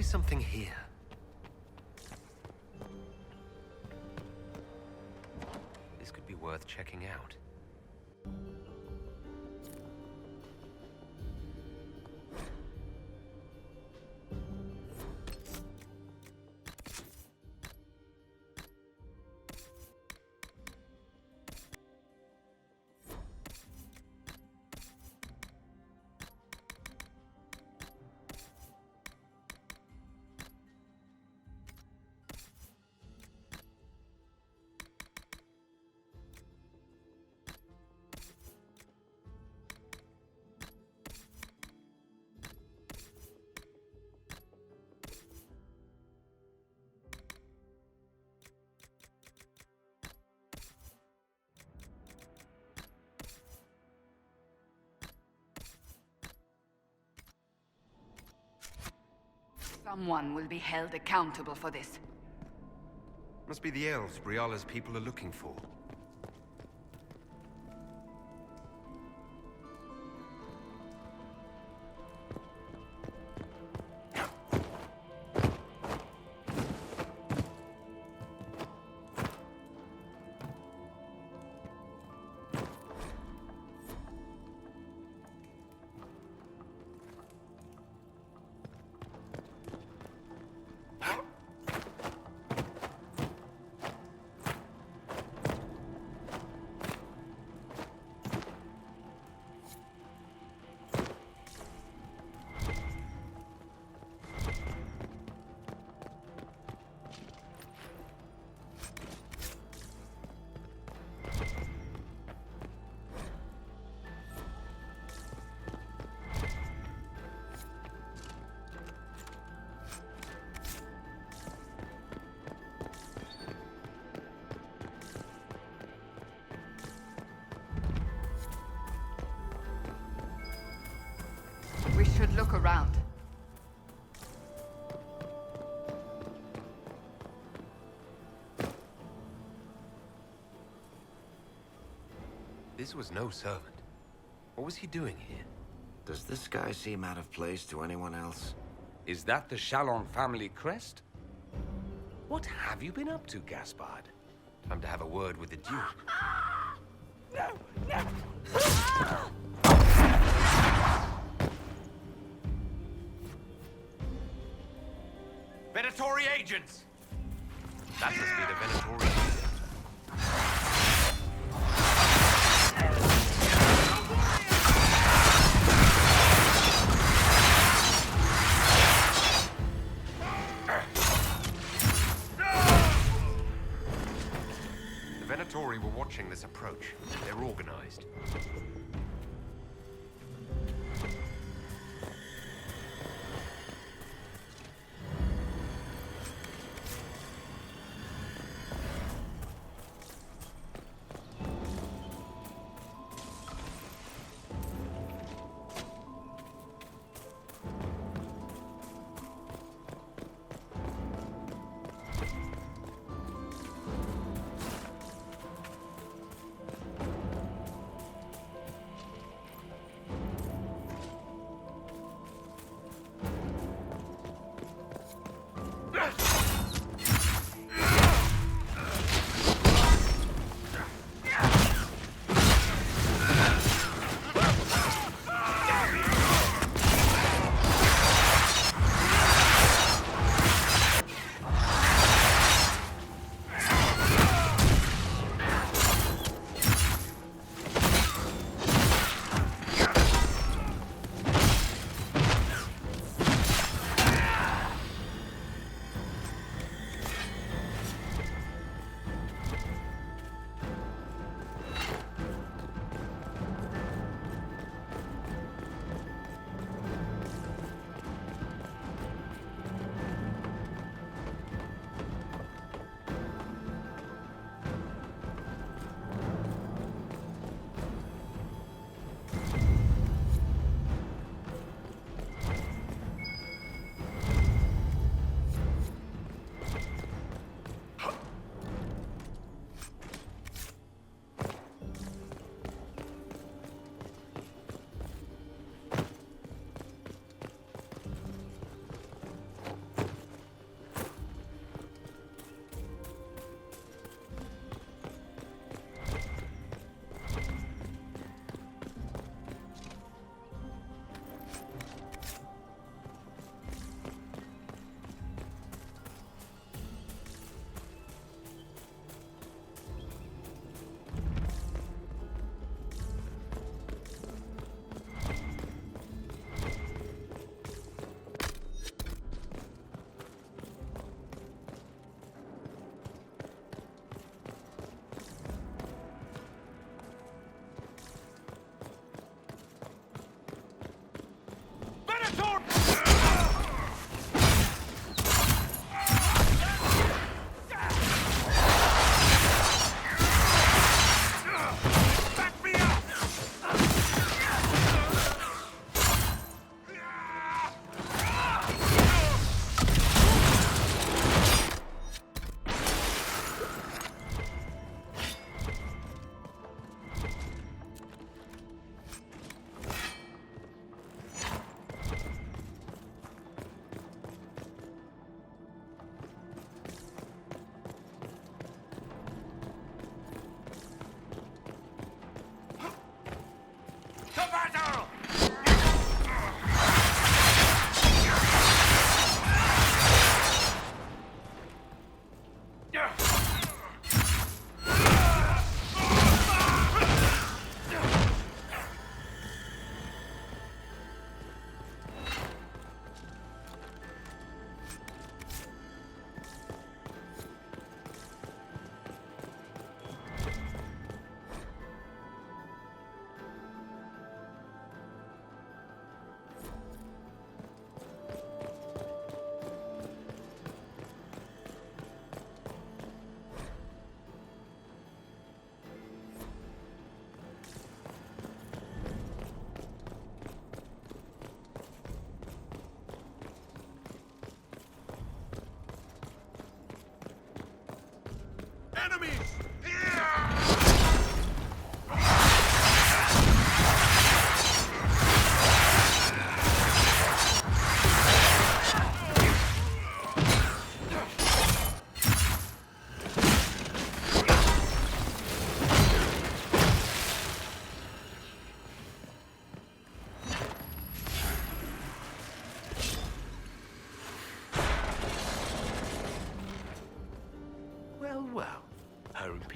something here. This could be worth checking out. Someone will be held accountable for this. Must be the elves Briala's people are looking for. We should look around. This was no servant. What was he doing here? Does this guy seem out of place to anyone else? Is that the Chalon family crest? What have you been up to, Gaspard? Time to have a word with the Duke. No! No! Venatori agents! That must be the Venatori agent. The Venatori were watching this approach. They're organized.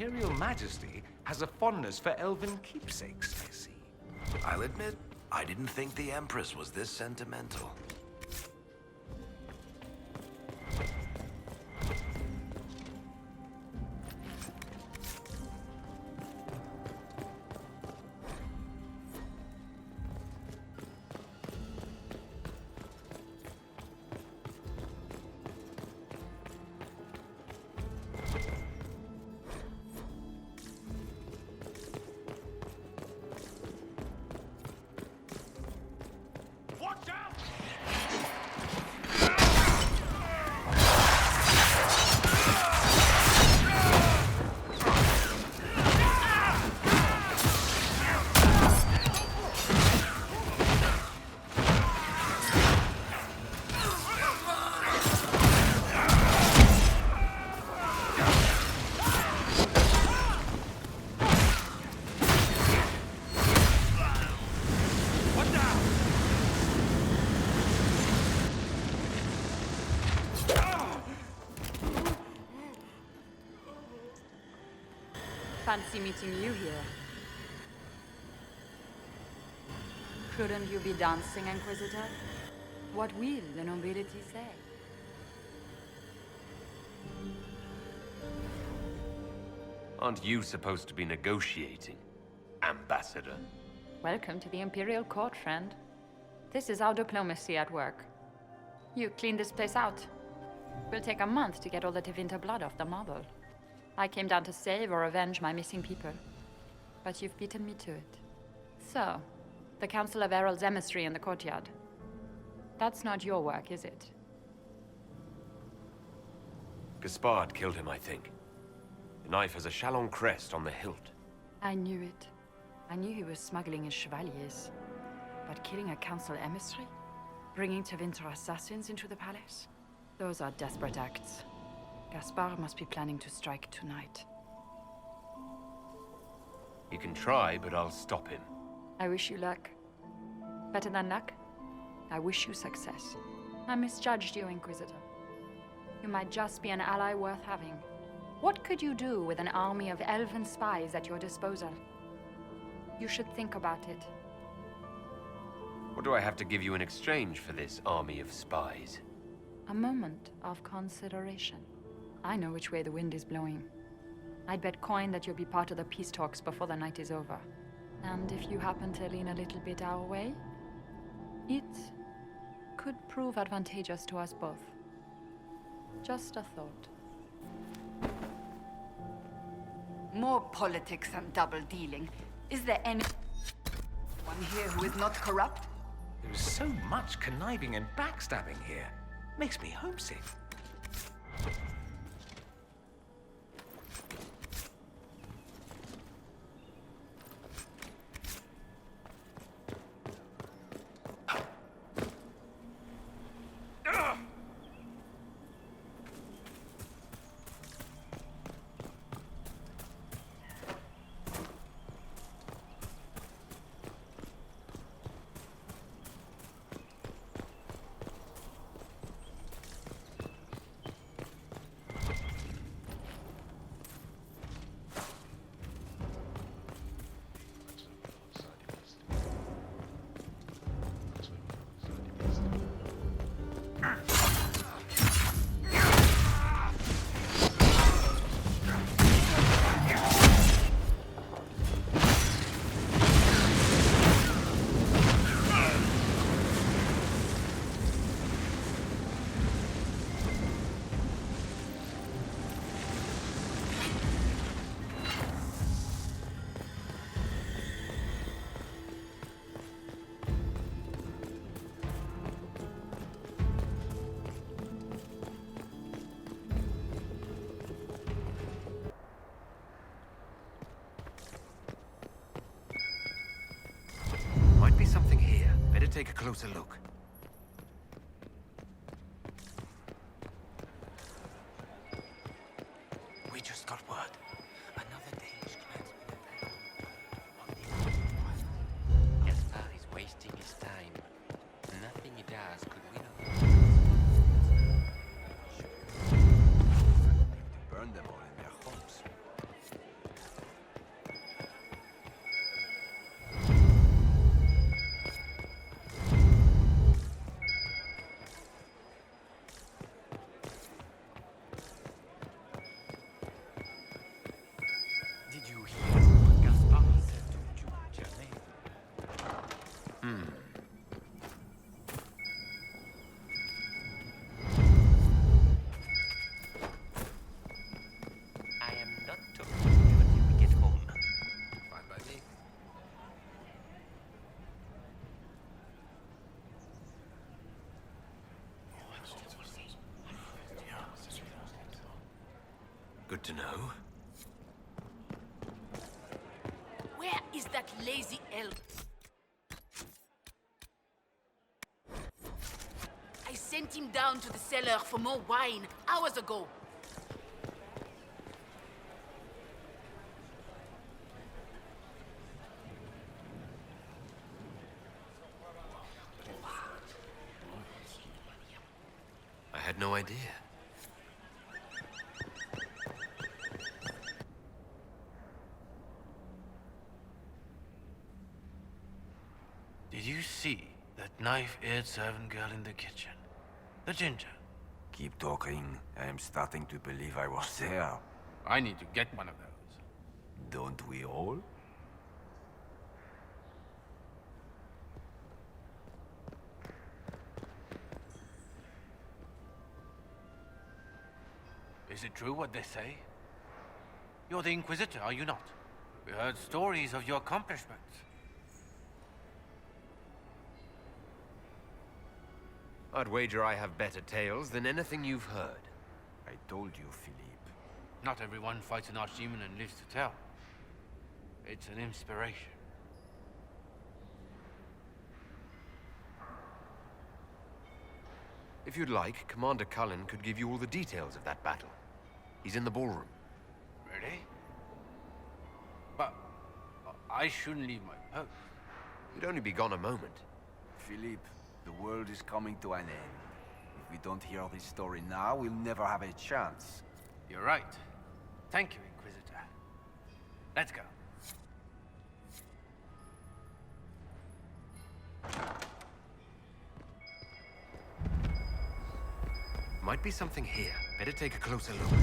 Imperial Majesty has a fondness for elven keepsakes, I see. I'll admit, I didn't think the Empress was this sentimental. Fancy meeting you here. Couldn't you be dancing, Inquisitor? What will the nobility say? Aren't you supposed to be negotiating, Ambassador? Welcome to the Imperial Court, friend. This is our diplomacy at work. You clean this place out. Will take a month to get all the Tevinter blood off the marble. I came down to save or avenge my missing people. But you've beaten me to it. So, the Council of Errol's emissary in the courtyard. That's not your work, is it? Gaspard killed him, I think. The knife has a Chalon crest on the hilt. I knew it. I knew he was smuggling his chevaliers. But killing a council emissary? Bringing Tevinter assassins into the palace? Those are desperate acts. Gaspard must be planning to strike tonight. You can try, but I'll stop him. I wish you luck. Better than luck? I wish you success. I misjudged you, Inquisitor. You might just be an ally worth having. What could you do with an army of elven spies at your disposal? You should think about it. What do I have to give you in exchange for this army of spies? A moment of consideration. I know which way the wind is blowing. I'd bet coin that you'll be part of the peace talks before the night is over. And if you happen to lean a little bit our way, it could prove advantageous to us both. Just a thought. More politics and double-dealing. Is there anyone here who is not corrupt? There is so much conniving and backstabbing here. Makes me homesick. Something here. Better take a closer look. We just got word. Another Danish Gaspard is wasting his time. Nothing he does could win over. Burn them all in their homes. Good to know. Where is that lazy elf? I sent him down to the cellar for more wine hours ago. I had no idea. Did you see that knife-eared servant girl in the kitchen? The ginger. Keep talking. I am starting to believe I was there. I need to get one of those. Don't we all? Is it true what they say? You're the Inquisitor, are you not? We heard stories of your accomplishments. I'd wager I have better tales than anything you've heard. I told you, Philippe. Not everyone fights an archdemon and lives to tell. It's an inspiration. If you'd like, Commander Cullen could give you all the details of that battle. He's in the ballroom. Really? But I shouldn't leave my post. You'd only be gone a moment. Philippe, the world is coming to an end. If we don't hear this story now, we'll never have a chance. You're right. Thank you, Inquisitor. Let's go. Might be something here. Better take a closer look.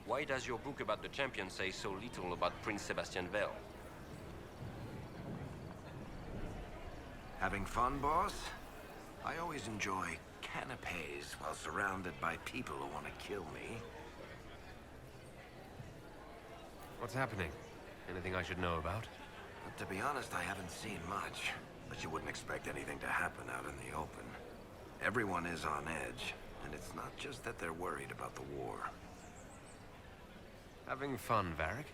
Why does your book about the champion say so little about Prince Sebastian Vell? Having fun, boss? I always enjoy canapes while surrounded by people who want to kill me. What's happening? Anything I should know about? But to be honest, I haven't seen much. But you wouldn't expect anything to happen out in the open. Everyone is on edge, and it's not just that they're worried about the war. Having fun, Varric?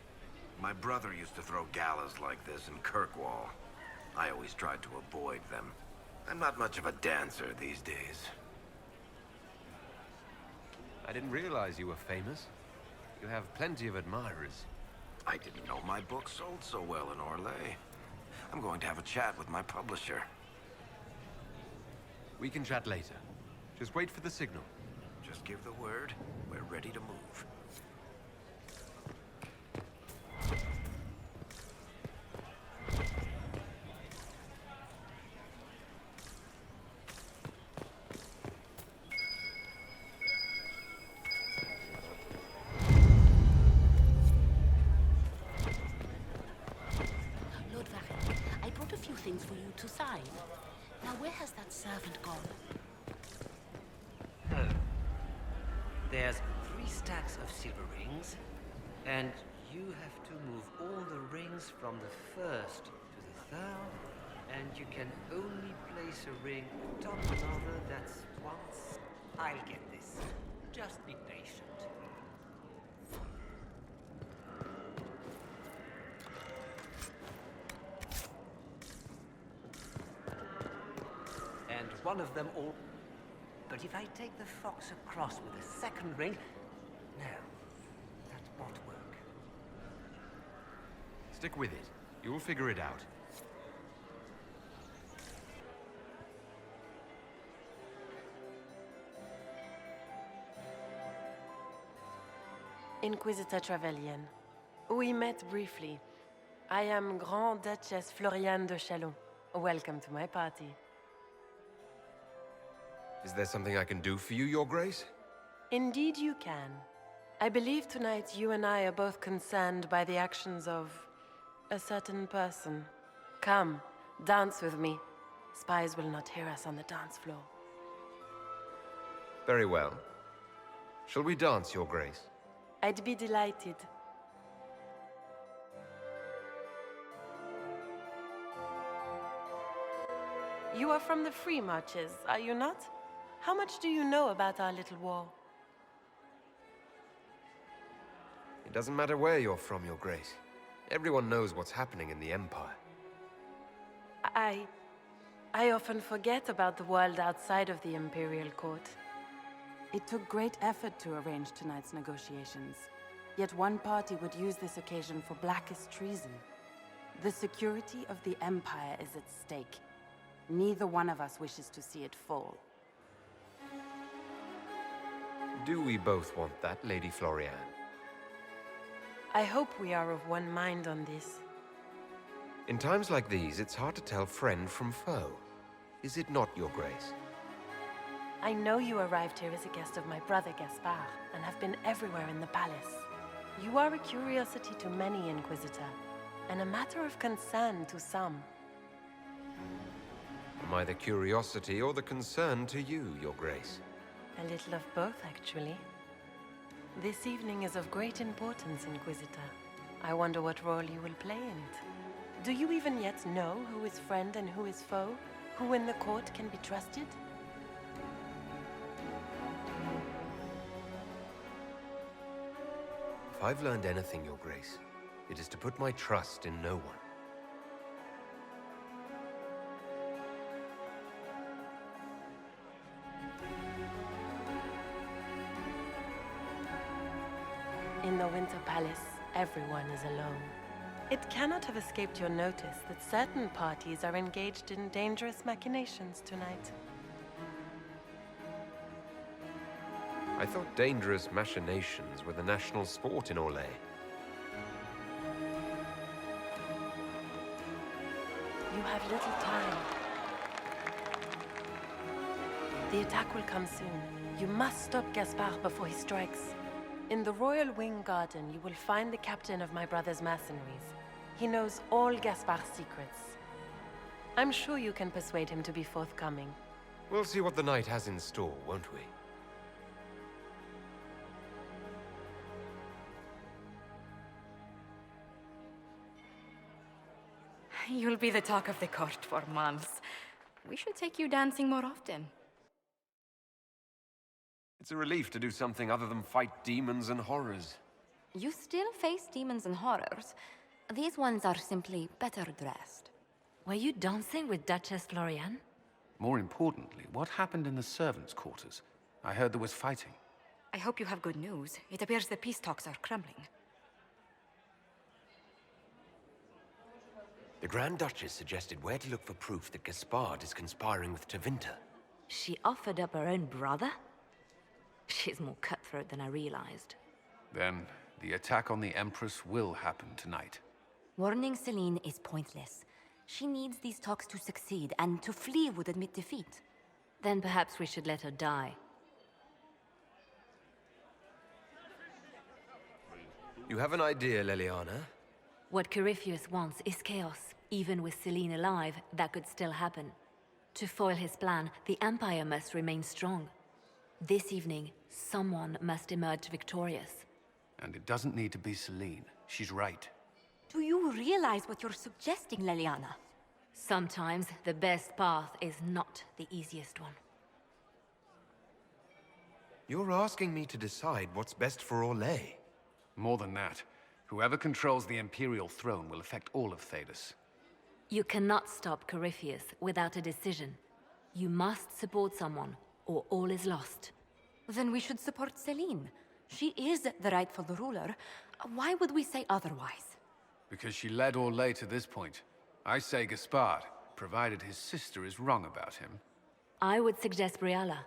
My brother used to throw galas like this in Kirkwall. I always tried to avoid them. I'm not much of a dancer these days. I didn't realize you were famous. You have plenty of admirers. I didn't know my book sold so well in Orlais. I'm going to have a chat with my publisher. We can chat later. Just wait for the signal. Just give the word. We're ready to move. Lord Varric, I brought a few things for you to sign. Now, where has that servant gone? There's 3 stacks of silver rings, and you have to move all the rings from the first to the third, and you can only place a ring atop another that's once. I'll get this. Just be patient. one of them all. But if I take the fox across with a second ring, no, that won't work. Stick with it. You'll figure it out. Inquisitor Trevelyan. We met briefly. I am Grand Duchess Floriane de Chalon. Welcome to my party. Is there something I can do for you, Your Grace? Indeed you can. I believe tonight you and I are both concerned by the actions of a certain person. Come, dance with me. Spies will not hear us on the dance floor. Very well. Shall we dance, Your Grace? I'd be delighted. You are from the Free Marches, are you not? How much do you know about our little war? It doesn't matter where you're from, Your Grace. Everyone knows what's happening in the Empire. I often forget about the world outside of the Imperial Court. It took great effort to arrange tonight's negotiations. Yet one party would use this occasion for blackest treason. The security of the Empire is at stake. Neither one of us wishes to see it fall. Do we both want that, Lady Floriane? I hope we are of one mind on this. In times like these, it's hard to tell friend from foe. Is it not, Your Grace? I know you arrived here as a guest of my brother Gaspard, and have been everywhere in the palace. You are a curiosity to many, Inquisitor, and a matter of concern to some. Am I the curiosity or the concern to you, Your Grace? A little of both, actually. This evening is of great importance, Inquisitor. I wonder what role you will play in it. Do you even yet know who is friend and who is foe? Who in the court can be trusted? If I've learned anything, Your Grace, it is to put my trust in no one. In the Winter Palace, everyone is alone. It cannot have escaped your notice that certain parties are engaged in dangerous machinations tonight. I thought dangerous machinations were the national sport in Orlais. You have little time. The attack will come soon. You must stop Gaspard before he strikes. In the Royal Wing Garden, you will find the captain of my brother's mercenaries. He knows all Gaspard's secrets. I'm sure you can persuade him to be forthcoming. We'll see what the night has in store, won't we? You'll be the talk of the court for months. We should take you dancing more often. It's a relief to do something other than fight demons and horrors. You still face demons and horrors. These ones are simply better dressed. Were you dancing with Duchess Floriane? More importantly, what happened in the servants' quarters? I heard there was fighting. I hope you have good news. It appears the peace talks are crumbling. The Grand Duchess suggested where to look for proof that Gaspard is conspiring with Tevinter. She offered up her own brother? She's more cutthroat than I realized. Then, the attack on the Empress will happen tonight. Warning Celine is pointless. She needs these talks to succeed, and to flee would admit defeat. Then perhaps we should let her die. You have an idea, Leliana? What Corypheus wants is chaos. Even with Celine alive, that could still happen. To foil his plan, the Empire must remain strong. This evening, someone must emerge victorious. And it doesn't need to be Celine. She's right. Do you realize what you're suggesting, Leliana? Sometimes the best path is not the easiest one. You're asking me to decide what's best for Orlais. More than that, whoever controls the Imperial throne will affect all of Thedas. You cannot stop Corypheus without a decision. You must support someone, or all is lost. Then we should support Celine. She is the rightful ruler. Why would we say otherwise? Because she led Orlais to this point. I say Gaspard, provided his sister is wrong about him. I would suggest Briala.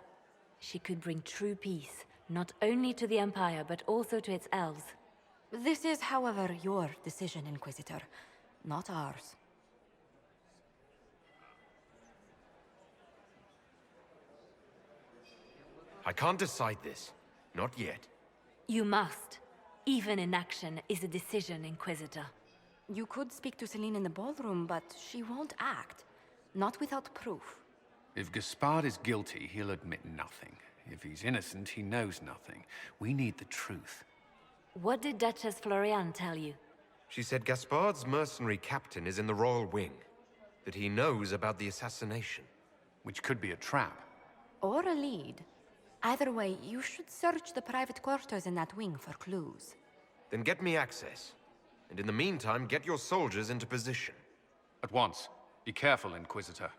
She could bring true peace, not only to the Empire, but also to its elves. This is, however, your decision, Inquisitor, not ours. I can't decide this. Not yet. You must. Even inaction is a decision, Inquisitor. You could speak to Celine in the ballroom, but she won't act. Not without proof. If Gaspard is guilty, he'll admit nothing. If he's innocent, he knows nothing. We need the truth. What did Duchess Florian tell you? She said Gaspard's mercenary captain is in the royal wing. That he knows about the assassination. Which could be a trap. Or a lead. Either way, you should search the private quarters in that wing for clues. Then get me access. And in the meantime, get your soldiers into position. At once. Be careful, Inquisitor.